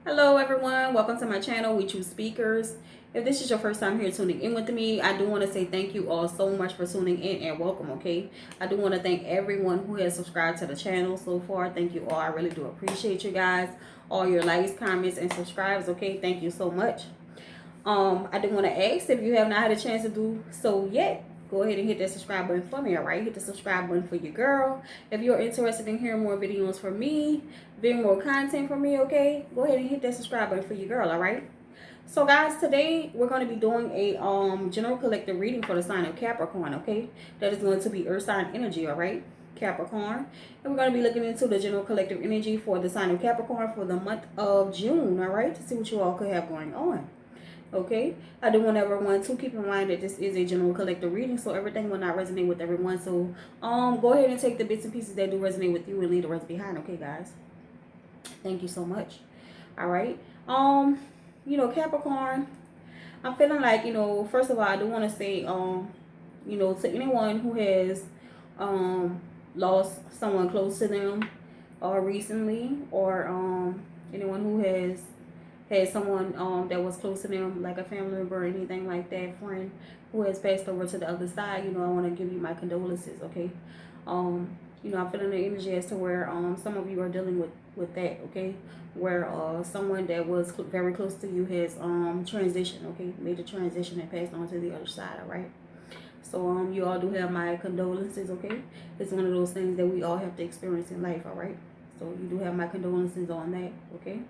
Hello everyone, welcome to my channel, We Choose Speakers. If this is your first time here tuning in with me, I do want to say thank you all so much for tuning in and welcome, okay? I do want to thank everyone who has subscribed to the channel so far. Thank you all. I really do appreciate you guys. All your likes, comments, and subscribes, okay? Thank you so much. I do want to ask, if you have not had a chance to do so yet, go ahead and hit that subscribe button for me, all right? Hit the subscribe button for your girl. If you're interested in hearing more videos from me, viewing more content from me, okay, go ahead and hit that subscribe button for your girl, all right? So guys, today we're going to be doing a general collective reading for the sign of Capricorn, okay? That is going to be earth sign energy, all right? Capricorn. And we're going to be looking into the general collective energy for the sign of Capricorn for the month of June, all right? To see what you all could have going on. Okay, I do want everyone to keep in mind that this is a general collective reading, so everything will not resonate with everyone. So go ahead and take the bits and pieces that do resonate with you and leave the rest behind. Okay, guys, thank you so much. All right, Capricorn, I'm feeling like, first of all, I do want to say, to anyone who has lost someone close to them recently, or anyone who has had someone that was close to them, like a family member or anything like that, friend who has passed over to the other side, I want to give you my condolences, okay? I'm feeling the energy as to where some of you are dealing with that, okay? Where someone that was very close to you has transitioned, okay? Made the transition and passed on to the other side, all right? So you all do have my condolences, okay? It's one of those things that we all have to experience in life, all right? So you do have my condolences on that, okay?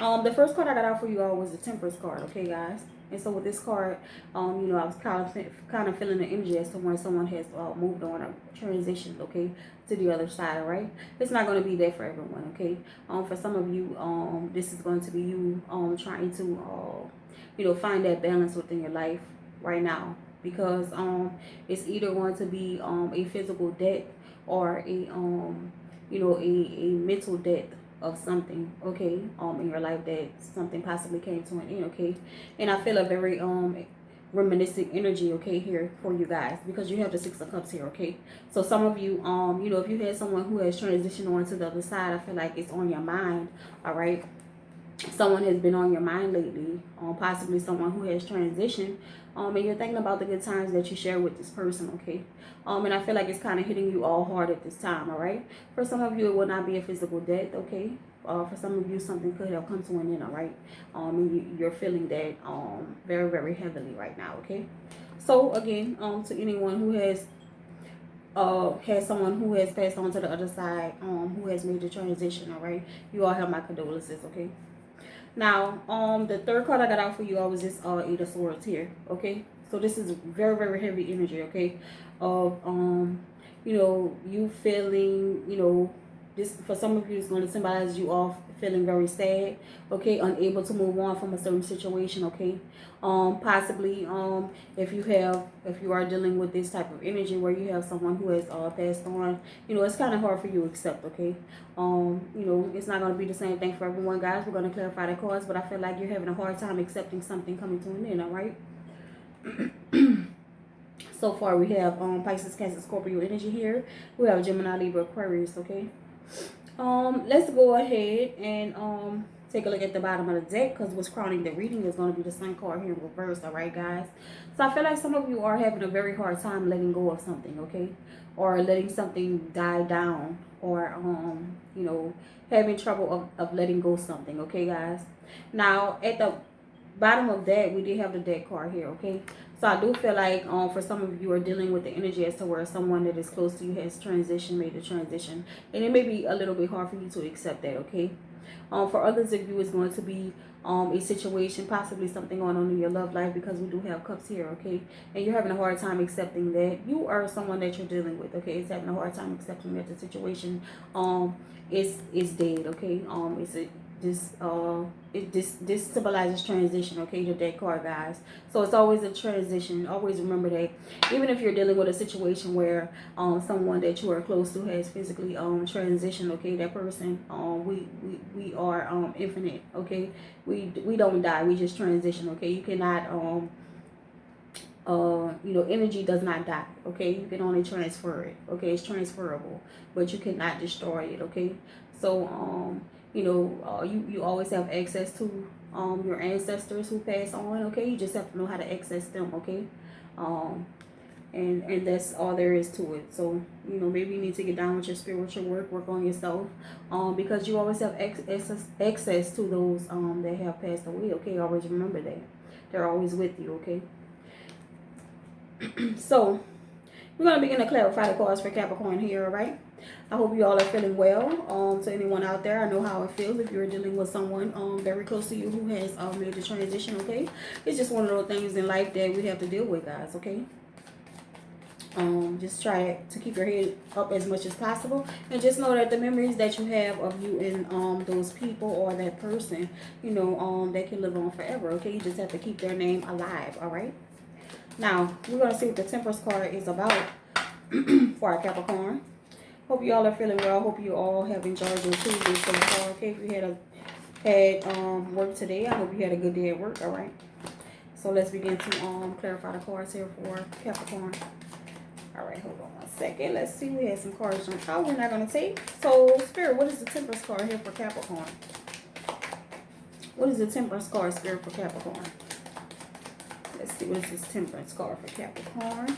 The first card I got out for you all was the Temperance card, okay, guys? And so with this card, I was kind of feeling the energy as to when someone has moved on or transitioned, okay, to the other side, right? It's not going to be there for everyone, okay? For some of you, this is going to be you trying to, find that balance within your life right now, because it's either going to be a physical death or a mental death of something, okay, in your life, that something possibly came to an end, okay? And I feel a very reminiscent energy, okay, here for you guys, because you have the Six of Cups here, okay? So some of you, if you had someone who has transitioned on to the other side, I feel like it's on your mind, all right? Someone has been on your mind lately, possibly someone who has transitioned, and you're thinking about the good times that you share with this person, okay? And I feel like it's kind of hitting you all hard at this time, all right? For some of you, it will not be a physical death, okay? For some of you, something could have come to an end, all right? And you're feeling that very, very heavily right now, okay? So again, to anyone who has someone who has passed on to the other side, who has made the transition, all right? You all have my condolences, okay? Now, the third card I got out for you all was this Eight of Swords here, okay? So this is very, very heavy energy, okay? Of, you feeling, this, for some of you, it's going to symbolize you all feeling very sad, okay? Unable to move on from a certain situation, okay? Possibly, if you are dealing with this type of energy where you have someone who has passed on, it's kind of hard for you to accept, okay? It's not going to be the same thing for everyone, guys. We're going to clarify the cards, but I feel like you're having a hard time accepting something coming to an end, all right? So far, we have Pisces, Cancer, Scorpio energy here. We have Gemini, Libra, Aquarius, okay? Let's go ahead and take a look at the bottom of the deck, because what's crowning the reading is going to be the Sun card here in reverse, all right, guys? So I feel like some of you are having a very hard time letting go of something, okay? Or letting something die down, or, having trouble of letting go of something, okay, guys? Now, at the bottom of that, we did have the deck card here, okay? So I do feel like for some of you are dealing with the energy as to where someone that is close to you has made the transition, and it may be a little bit hard for you to accept that, okay? For others of you, it's going to be a situation, possibly something going on in your love life, because we do have cups here, okay? And you're having a hard time accepting that you are someone that you're dealing with, okay? It's having a hard time accepting that the situation is dead, okay? This symbolizes transition, okay? The deck card, guys. So it's always a transition. Always remember that, even if you're dealing with a situation where someone that you are close to has physically transitioned, okay? That person, we are infinite, okay? We don't die, we just transition, okay? You cannot energy does not die, okay? You can only transfer it, okay? It's transferable, but you cannot destroy it, okay? So you know, you always have access to your ancestors who pass on, okay? You just have to know how to access them, okay? Um, and that's all there is to it. So, you know, maybe you need to get down with your spiritual work on yourself, because you always have access to those that have passed away, okay? Always remember that. They're always with you, okay? So, we're going to begin to clarify the cards for Capricorn here, all right? I hope you all are feeling well. To anyone out there, I know how it feels if you're dealing with someone very close to you who has made the transition, okay? It's just one of those things in life that we have to deal with, guys, okay? Just try to keep your head up as much as possible, and just know that the memories that you have of you and those people or that person, you know, they can live on forever, okay? You just have to keep their name alive, all right? Now we're going to see what the Temperance card is about for our Capricorn. Hope you all are feeling well. Hope you all have enjoyed your Tuesday so far, okay? If you had work today, I hope you had a good day at work, all right? So let's begin to clarify the cards here for Capricorn. All right, hold on one second. Let's see. We had some cards on how we're not going to take. So, Spirit, what is the Temperance card here for Capricorn? What is the Temperance card, Spirit, for Capricorn? Let's see. What is this Temperance card for Capricorn?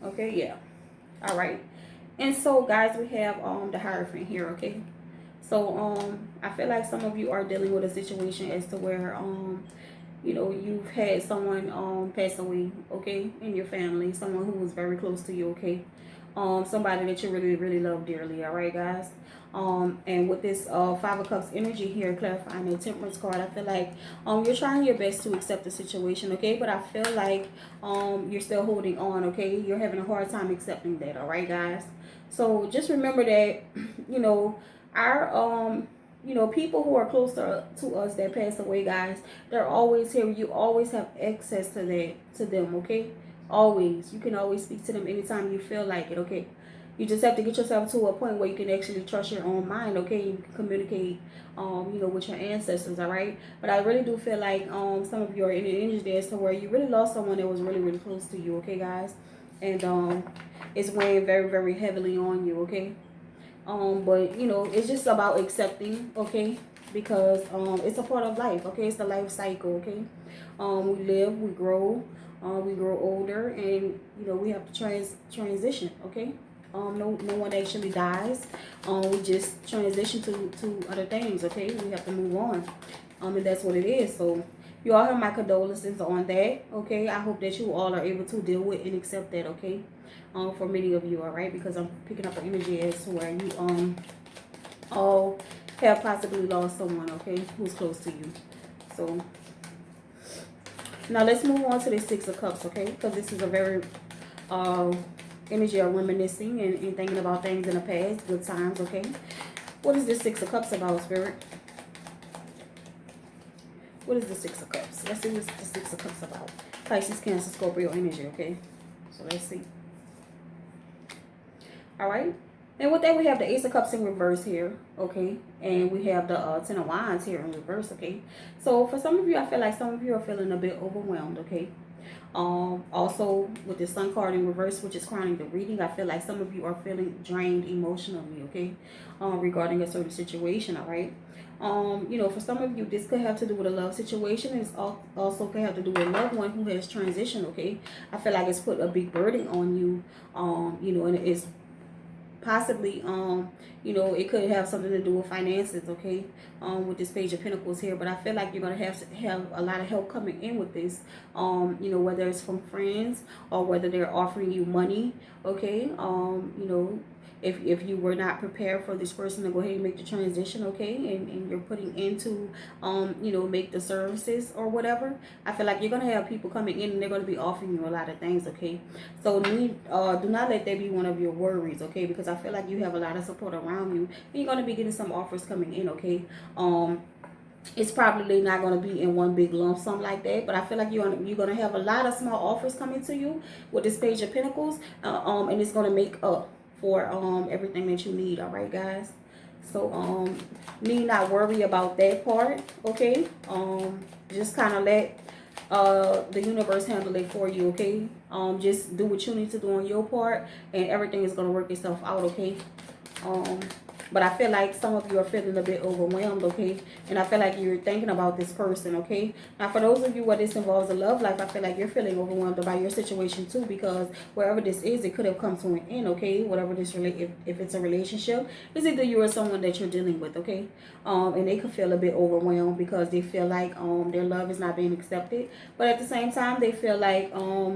Okay, yeah. All right. And so, guys, we have the Hierophant here, okay? So, I feel like some of you are dealing with a situation as to where you know, you've had someone pass away, okay, in your family, someone who was very close to you, okay, somebody that you really, really love dearly, all right, guys. And with this Five of Cups energy here, clarifying the Temperance card, I feel like you're trying your best to accept the situation, okay, but I feel like you're still holding on, okay. You're having a hard time accepting that, all right, guys. So just remember that, you know, our you know, people who are close to us that pass away, guys, they're always here. You always have access to them, okay? Always. You can always speak to them anytime you feel like it, okay? You just have to get yourself to a point where you can actually trust your own mind, okay? You can communicate, you know, with your ancestors, all right? But I really do feel like some of you are in the energy as to where you really lost someone that was really, really close to you, okay, guys? And it's weighing very, very heavily on you, okay? But you know, it's just about accepting, okay, because it's a part of life, okay. It's the life cycle, okay. We live, we grow older, and you know, we have to transition, okay. No one actually dies. We just transition to other things, okay. We have to move on, and that's what it is. So you all have my condolences on that, okay. I hope that you all are able to deal with and accept that, okay. For many of you, all right, because I'm picking up an energy as to where you all have possibly lost someone, okay, who's close to you. So now let's move on to the Six of Cups, okay, because this is a very energy of reminiscing and thinking about things in the past, good times, okay. What is this Six of Cups about, Spirit? What is the Six of Cups? Let's see what the Six of Cups about. Pisces, Cancer, Scorpio energy, okay. So let's see. All right. And with that, we have the Ace of Cups in reverse here, okay? And we have the Ten of Wands here in reverse, okay? So for some of you, I feel like some of you are feeling a bit overwhelmed, okay? Also, with the Sun card in reverse, which is crowning the reading, I feel like some of you are feeling drained emotionally, okay? Regarding a certain situation, all right? You know, for some of you, this could have to do with a love situation. It's also could have to do with a loved one who has transitioned, okay? I feel like it's put a big burden on you, you know, and it's possibly you know, it could have something to do with finances, okay, with this Page of Pentacles here. But I feel like you're going to have a lot of help coming in with this, you know, whether it's from friends or whether they're offering you money, okay. You know, if you were not prepared for this person to go ahead and make the transition, okay, and you're putting into you know, make the services or whatever, I feel like you're going to have people coming in and they're going to be offering you a lot of things, okay. So do not let that be one of your worries, okay, because I feel like you have a lot of support around you and you're going to be getting some offers coming in, okay. It's probably not going to be in one big lump sum like that, but I feel like you're going to have a lot of small offers coming to you with this Page of Pentacles, and it's going to make up for everything that you need, all right, guys. So need not worry about that part, okay. Just kind of let the universe handle it for you, okay? Just do what you need to do on your part, and everything is gonna work itself out, okay? But I feel like some of you are feeling a bit overwhelmed, okay? And I feel like you're thinking about this person, okay? Now, for those of you where this involves a love life, I feel like you're feeling overwhelmed about your situation too, because wherever this is, it could have come to an end, okay? Whatever this if it's a relationship, it's either you or someone that you're dealing with, okay? And they could feel a bit overwhelmed because they feel like their love is not being accepted, but at the same time, they feel like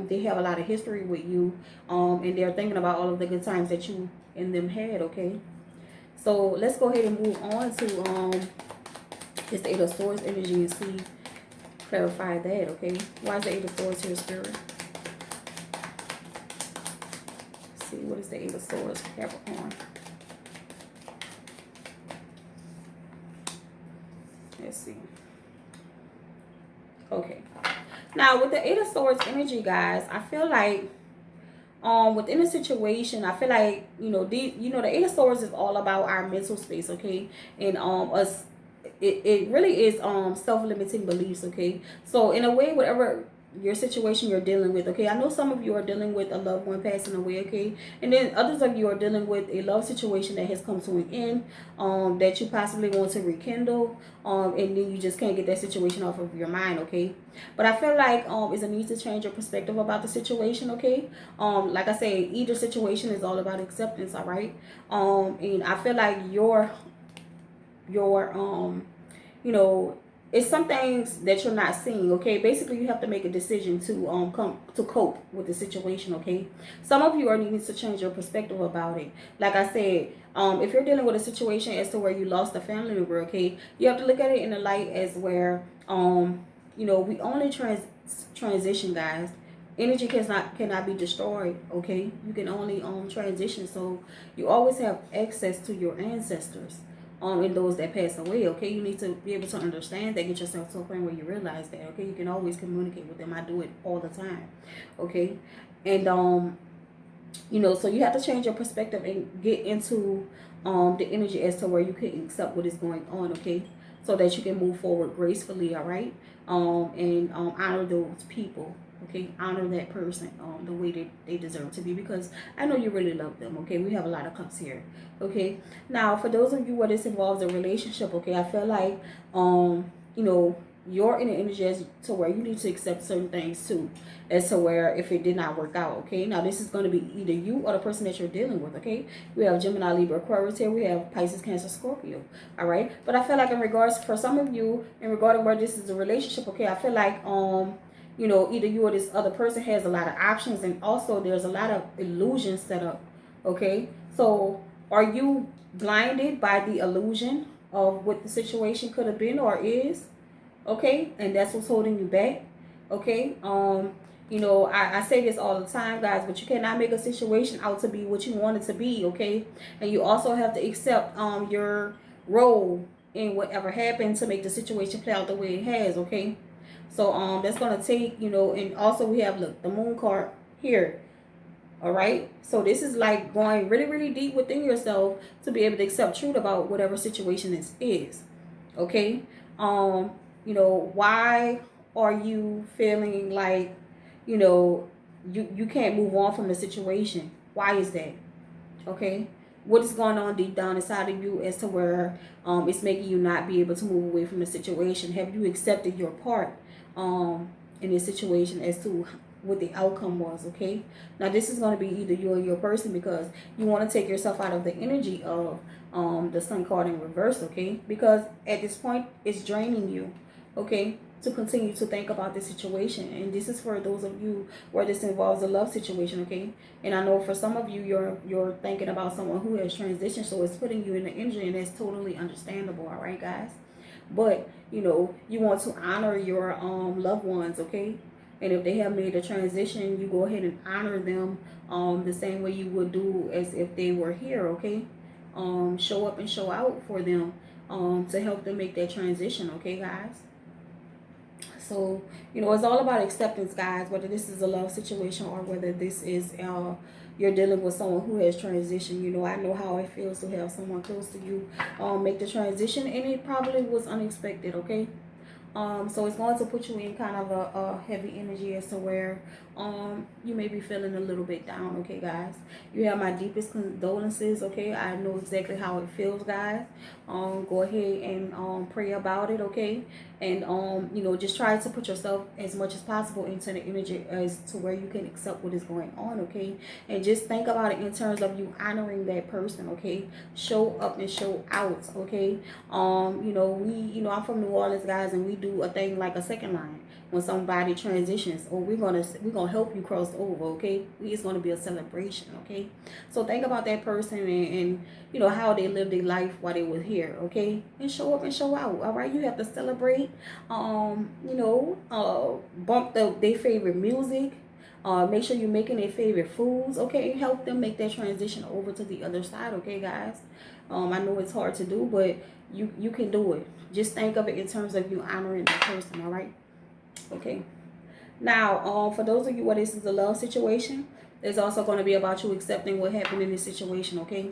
they have a lot of history with you, and they're thinking about all of the good times that you and them had, okay? So let's go ahead and move on to this Eight of Swords energy and see, clarify that, okay? Why is the Eight of Swords here, Spirit? Let's see, what is the Eight of Swords for Capricorn? Let's see. Okay. Now, with the Eight of Swords energy, guys, I feel like within a situation, I feel like, the Eight of Swords is all about our mental space, okay? And us, it really is self-limiting beliefs, okay? So in a way, whatever your situation you're dealing with, okay? I know some of you are dealing with a loved one passing away, okay? And then others of you are dealing with a love situation that has come to an end, that you possibly want to rekindle, and then you just can't get that situation off of your mind, okay? But I feel like it's a need to change your perspective about the situation, okay? Like I say, either situation is all about acceptance, all right? And I feel like your it's some things that you're not seeing, okay? Basically, you have to make a decision to come to cope with the situation, okay? Some of you are needing to change your perspective about it. Like I said, if you're dealing with a situation as to where you lost a family member, okay, you have to look at it in the light as where we only transition, guys. Energy cannot be destroyed, okay? You can only transition, so you always have access to your ancestors. And those that pass away, okay? You need to be able to understand that, get yourself to a point where you realize that, okay? You can always communicate with them. I do it all the time, okay? And so you have to change your perspective and get into the energy as to where you can accept what is going on, okay? So that you can move forward gracefully, all right? And honor those people, okay? Honor that person the way that they deserve to be, because I know you really love them, okay? We have a lot of cups here, okay? Now, for those of you where this involves a relationship, okay, I feel like, you're in the energy as to where you need to accept certain things too, as to where if it did not work out, okay? Now, this is going to be either you or the person that you're dealing with, okay? We have Gemini, Libra, Aquarius here. We have Pisces, Cancer, Scorpio, all right? But I feel like in regards, for some of you, in regarding where this is a relationship, okay, I feel like, either you or this other person has a lot of options, and also there's a lot of illusions set up, okay? So are you blinded by the illusion of what the situation could have been or is? Okay, and that's what's holding you back, okay? I say this all the time, guys, but you cannot make a situation out to be what you want it to be, okay? And you also have to accept your role in whatever happened to make the situation play out the way it has, okay? So that's gonna take, and also we have, look, the moon card here. All right, so this is like going really, really deep within yourself to be able to accept truth about whatever situation this is, okay? Why are you feeling like, you can't move on from the situation? Why is that? Okay? What is going on deep down inside of you as to where it's making you not be able to move away from the situation? Have you accepted your part in this situation as to what the outcome was, okay? Now, this is going to be either you or your person, because you want to take yourself out of the energy of the Sun card in reverse, okay? Because at this point, it's draining you, okay, to continue to think about this situation. And this is for those of you where this involves a love situation, okay? And I know for some of you, you're thinking about someone who has transitioned, so it's putting you in the energy, and that's totally understandable, all right, guys? But, you want to honor your loved ones, okay? And if they have made a transition, you go ahead and honor them the same way you would do as if they were here, okay? Show up and show out for them to help them make that transition, okay, guys? So, it's all about acceptance, guys, whether this is a love situation or whether this is you're dealing with someone who has transitioned. I know how it feels to have someone close to you make the transition, and it probably was unexpected, okay? So it's going to put you in kind of a heavy energy as to where you may be feeling a little bit down, okay, guys? You have my deepest condolences, okay? I know exactly how it feels, guys. Go ahead and pray about it, okay? And you know, just try to put yourself as much as possible into the energy as to where you can accept what is going on, okay? And just think about it in terms of you honoring that person, okay? Show up and show out, okay? You know, I'm from New Orleans, guys, and we do a thing like a second line when somebody transitions, or we're gonna help you cross over, okay? It's gonna be a celebration, okay? So think about that person and you know how they lived their life while they were here, okay? And show up and show out, all right? You have to celebrate, you know, bump their favorite music. Make sure you're making their favorite foods, okay? Help them make that transition over to the other side, okay, guys? I know it's hard to do, but you can do it. Just think of it in terms of you honoring that person, all right? Okay. Now, for those of you where this is a love situation, it's also going to be about you accepting what happened in this situation, okay?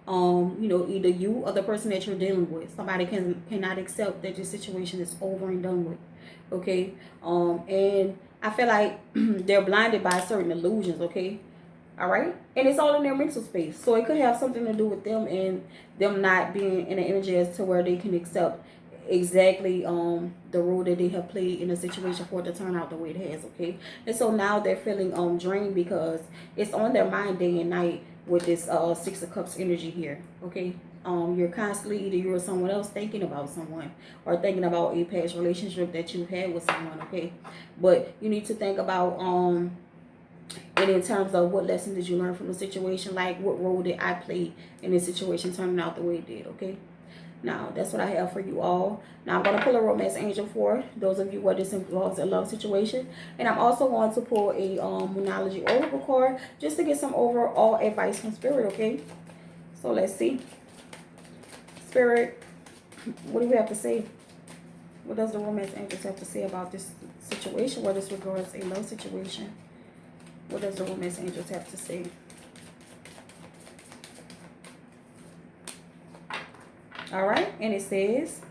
You know, either you or the person that you're dealing with. Somebody cannot accept that this situation is over and done with, okay? And I feel like they're blinded by certain illusions, okay? All right, and it's all in their mental space, so it could have something to do with them and them not being in an energy as to where they can accept exactly the role that they have played in a situation for it to turn out the way it has, okay? And so now they're feeling drained because it's on their mind day and night with this Six of Cups energy here, okay? You're constantly, either you or someone else, thinking about someone or thinking about a past relationship that you had with someone, okay? But you need to think about and in terms of what lesson did you learn from the situation, like what role did I play in this situation turning out the way it did, okay? Now, that's what I have for you all. Now, I'm going to pull a romance angel for those of you where this involves a love situation. And I'm also going to pull a Moonology oracle card just to get some overall advice from Spirit, okay? So, let's see. Spirit, what do we have to say? What does the romance angels have to say about this situation, whether this regards a love situation? What does the romance angels have to say? All right, and it says,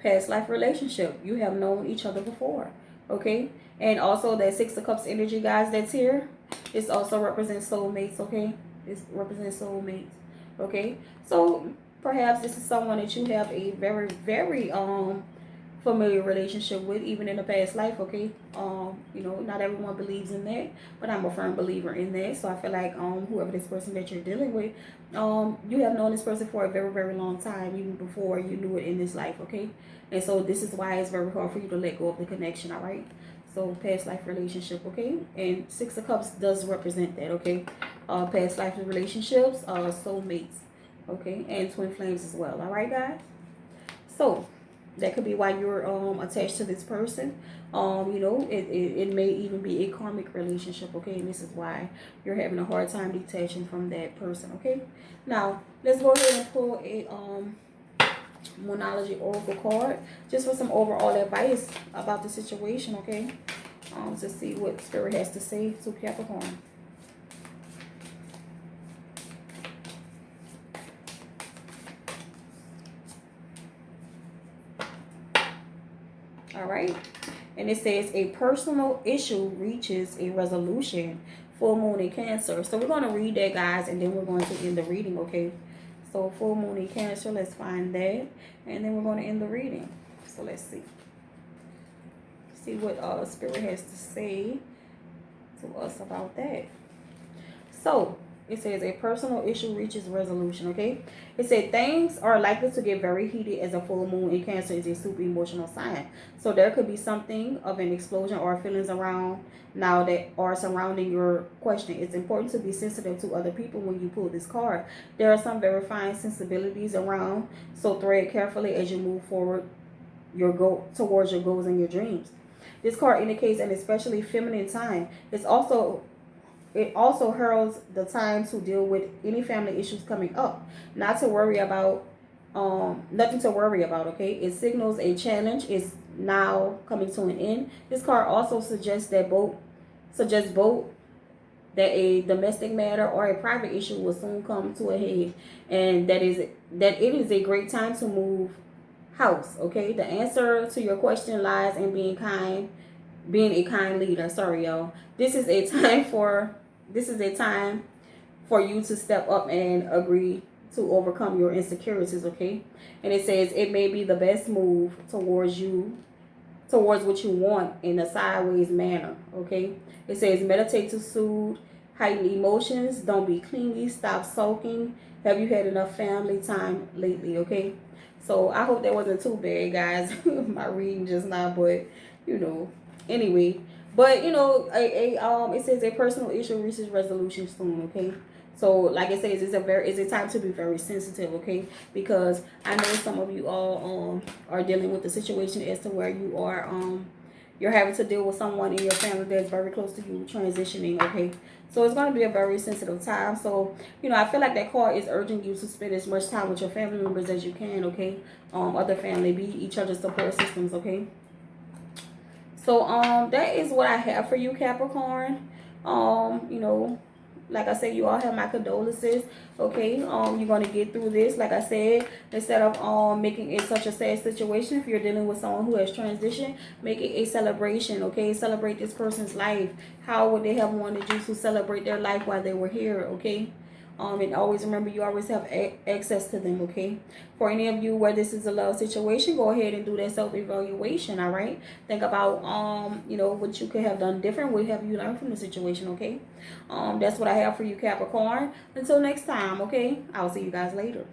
past life relationship. You have known each other before, okay? And also that Six of Cups energy, guys, that's here. This also represents soulmates, okay? This represents soulmates, okay? So perhaps this is someone that you have a very, very familiar relationship with, even in the past life, okay? You know, not everyone believes in that, but I'm a firm believer in that. So I feel like whoever this person that you're dealing with, you have known this person for a very, very long time, even before you knew it in this life, okay? And so this is why it's very hard for you to let go of the connection, all right? So past life relationship, okay? And Six of Cups does represent that, okay? Past life relationships, soulmates, okay? And twin flames as well, all right, guys? So that could be why you're attached to this person. You know, it may even be a karmic relationship, okay? And this is why you're having a hard time detaching from that person, okay? Now, let's go ahead and pull a Moonology oracle card just for some overall advice about the situation, okay? To see what Spirit has to say to Capricorn. All right, and it says a personal issue reaches a resolution. Full moon in Cancer. So we're going to read that, guys, and then we're going to end the reading, okay? So full moon in Cancer, let's find that, and then we're going to end the reading. So let's see what Spirit has to say to us about that. So it says a personal issue reaches resolution, okay? It said things are likely to get very heated as a full moon in Cancer is a super emotional sign. So there could be something of an explosion or feelings around now that are surrounding your question. It's important to be sensitive to other people when you pull this card. There are some very fine sensibilities around, so tread carefully as you move forward towards your goals and your dreams. This card indicates an especially feminine time. It also heralds the time to deal with any family issues coming up. Not to worry about, nothing to worry about, okay? It signals a challenge is now coming to an end. This card also suggests both that a domestic matter or a private issue will soon come to a head, and that it is a great time to move house. Okay, the answer to your question lies in being a kind leader. Sorry, y'all. This is a time for you to step up and agree to overcome your insecurities. Okay, and it says it may be the best move towards what you want in a sideways manner. Okay, it says meditate to soothe heightened emotions. Don't be clingy. Stop sulking. Have you had enough family time lately? Okay, so I hope that wasn't too bad, guys. My reading just now, but you know, anyway. But you know, it says a personal issue reaches resolution soon. Okay, so like it says, it's a time to be very sensitive. Okay, because I know some of you all are dealing with the situation as to where you're having to deal with someone in your family that's very close to you transitioning. Okay, so it's going to be a very sensitive time. So you know, I feel like that card is urging you to spend as much time with your family members as you can. Okay, other family, be each other's support systems. Okay, so that is what I have for you, Capricorn. You know, like I said, you all have my condolences. Okay, you're gonna get through this. Like I said, instead of making it such a sad situation, if you're dealing with someone who has transitioned, make it a celebration. Okay, celebrate this person's life. How would they have wanted you to celebrate their life while they were here? Okay. And always remember, you always have access to them. Okay, for any of you where this is a love situation, go ahead and do that self-evaluation. All right, think about you know, what you could have done different. What have you learned from the situation? Okay, that's what I have for you, Capricorn. Until next time. Okay, I'll see you guys later.